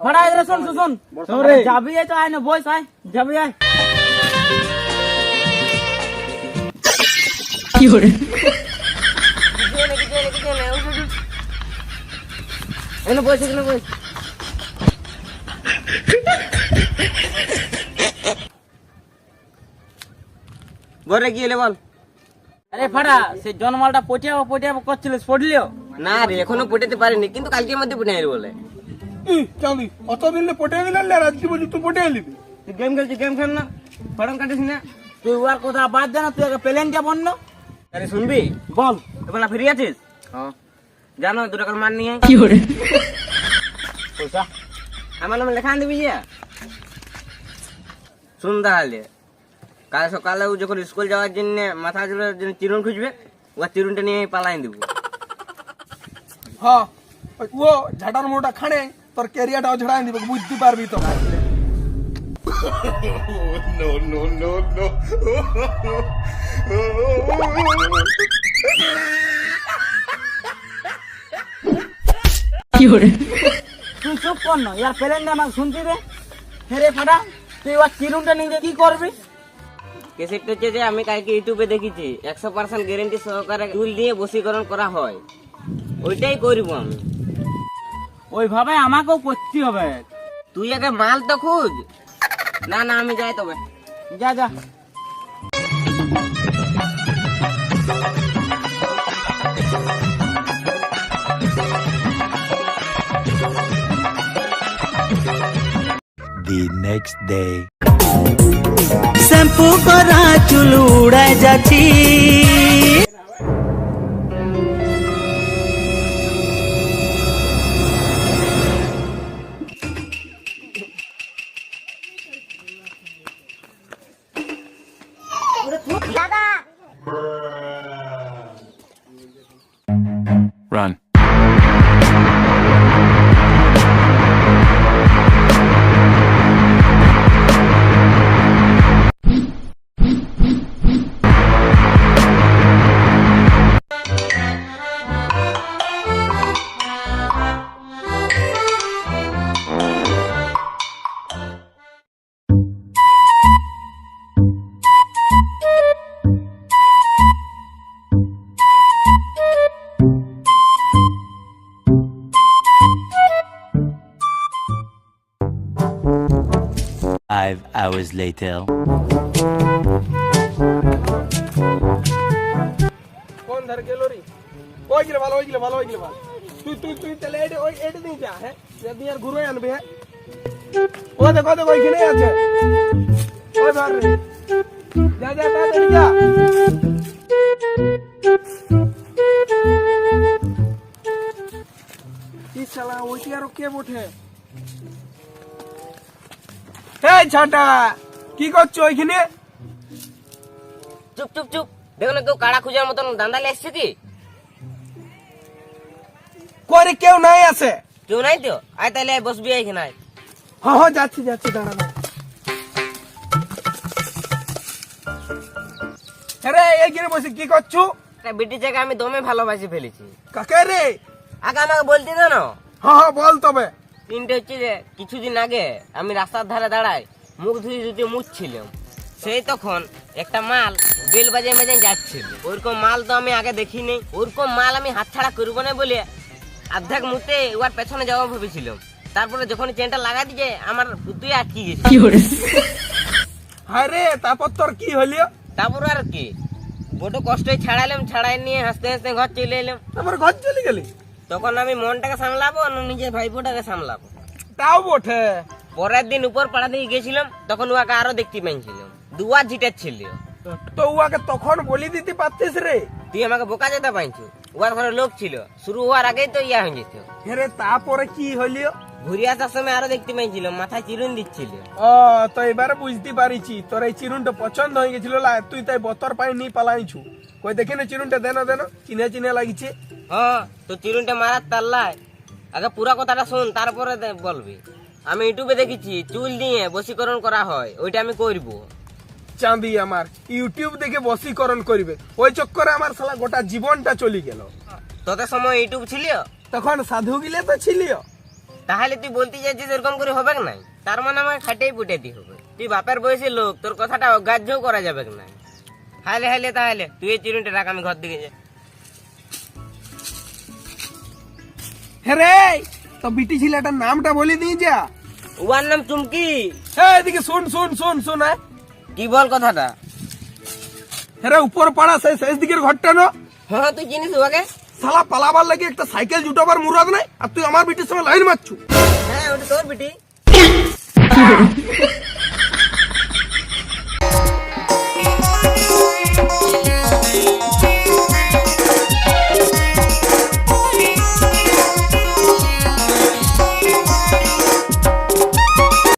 बड़ा इधर सुन सुन सुन जाबी है तो आए ना बॉयस आए जाबी आए की हो रे एनो बॉयस एनो बॉयस বরে কি হলো বল? আরে ফাড়া সে জনমালটা পটিয়া করছিলিস পড়লিও না রে এখনো পটাতে পারিনি, কিন্তু কালকের মধ্যে পটাই বলে। চাঁদি অতদিন পটে দিলেন না, রাজকে বলছি তুই পটে নিবি। তুই গেম খেলছিস গেম খেল না ফড়ং কাটিস না তুই ওর কথা বাদ দে না তুই আগে প্লেনটা বন্য আরে শুনবি বল এবেলা ফ্রি আছিস? হ্যাঁ জানো 2 টাকার মান নিয়ে কি করে পয়সা আমার নামে লেখা দিবি যে। শুন তাহলে কাল সকালে ও যখন স্কুল যাওয়ার জন্য মাথা চুলের জন্য চিরুন খুঁজবে, ও চিরুনটা নিয়ে পালাই দেবো। হ্যাঁ ও ঝাটার মোটা খানে তোর ক্যারিয়ারটাও ঝাড়াই দিব, বুঝতে পারবি তো। কি করে তুই চুপ কর না ইয়ার প্লেনটা আমাকে শুনছি রে হেরে ফাটা তুই ওর চিরুনটা নিয়ে কি করবি? কেসেটটা হচ্ছে যে আমি কালকে ইউটিউবে দেখেছি 100% গ্যারেন্টি সহকারে চুল দিয়ে বশীকরণ করা হয়, ওইটাই করব আমি। ওইভাবে আমাকেও করতে হবে। তুই আগে মাল তো খুঁজ। না না আমি যাই তবে। যা যা The next day. শ্যাম্পু করা চুল উড়ায় যাচ্ছি Run. Five hours later. কোন ধার গেল রে? ওই গেলে ভালো, ওই গেলে ভালো, ওই গেলে ভালো। তুই তাহলে এটা দিন যা। হ্যাঁ যদি আর ঘুরে আনবে। হ্যাঁ ও দেখো দেখো ওইখানে আছে। ওই ভার রে যা যা তাড়াতাড়ি যা। কি শালা ওইটি আর কে বটে? এই ছাটা কি করছো ওইখানে? চুপ চুপ চুপ, দেখো না কেউ কাড়া খুঁজার মতন দান্দালে এসছে কি? করে কেউ নাই আছে? কেউ নাই তো? আয় তাহলে আয় বসবি এখানে আয়। হ্যাঁ হ্যাঁ যাচ্ছি যাচ্ছি দাঁড়া না। আরে এইখানে বসে কি করছো? বিটি জায়গা আমি দমে ভালোবাসি ফেলেছি। কাকে রে? আগে আমাকে বলতে দে না। হ্যাঁ হ্যাঁ বল তবে। তিনটে হচ্ছে যে কিছুদিন আগে আমি রাস্তার ধারে দাঁড়ায় মুখ ধুয়ে মুছছিলাম, সেই তখন একটা মাল বেল বাজায় বাজায় যাচ্ছিল। ওরকম মাল তো আমি আগে দেখিনি, ওরকম মাল আমি হাতছাড়া করবো না বলে অর্ধেক মুতে ওর পেছনে যাওয়া ভেবেছিলাম। তারপরে যখন চেনটা লাগাই দিয়ে আমার তুই আটকে গেছি। আরে তারপর তোর কি হলো? তারপর আর কি বড় কষ্টই ছাড়াইলাম, ছাড়াই নিয়ে হাসতে হাসতে ঘর চলে এলাম। তারপর ঘর চলে গেলি? তখন আমি মনটাকে সামলাবো না নিজের ভাইপোটাকে সামলাবো? তাও বটে। পরের দিন উপর পাড়া দিয়ে গেছিলাম, তখন ওকে আরো দেখতে পাইছিলাম, দুয়ার ঝিটার ছিল। তো উহাকে তখন বলি দিতে পারতিস রে। তুই আমাকে বোকা যেতে পাইছো, ওর ঘরে লোক ছিল, শুরু হওয়ার আগেই তো ইয়া হয়ে যেত। আরে তারপরে কি হলো? ঘুরে আসার সময় আরো দেখতে পেয়েছিলাম মাথায় চিরুন দিচ্ছিল। ও তো এবারে বুঝতে পারিছি তোর এই চিরুনটা পছন্দ হয়ে গেছিল লা, তুই তাই বতর পাই নি পালাইছু। কই দেখি না চিরুনটা দেন দেন, চিনে চিনে লাগিছে। হ্যাঁ, তো চিরুনটা মারার তাল্লায় আগে পুরা কথাটা শুন, তারপরে বলবি। আমি ইউটিউবে দেখেছি চুল দিয়ে বশীকরণ করা হয়, ওইটা আমি করব। চাঁদি আমার ইউটিউব দেখে বশীকরণ করবে, ওই চক্করে আমার শালা গোটা জীবনটা চলে গেল। তোদের সময় ইউটিউব ছিল? তখন সাধু গিলে তো ছিলিও। তাহলে তুই বলতে চাইছিস এরকম করে হবে নাই? তার মানে আমাকে খাটেই পুটেতে হবে। তুই বাপের বয়সের লোক, তোর কথাটা অগ্রাহ্যও করা যাবে না। হাইলে হাইলে তাহলে তুই এই চিরুনটা রাখ, আমি ঘর দিকে যাই। হ্যাঁ রে, তো বিটি ছেলেটার নামটা বলে দিয়ে যা। ওর নাম চুমকি। হ্যাঁ এদিকে শুন শুন শুন শুন, হ্যাঁ কি বল কথাটা? হ্যাঁ উপর পাড়া সেই শেষ দিকের ঘরটা না, হ্যাঁ তুই চিনিস ওকে? শালা পালাবার লাগে একটা সাইকেল জুটাবার মুরাদ নাই, আর তুই আমার বিটির সঙ্গে লাইন মারছু। হ্যাঁ ওটা তোর বিটি।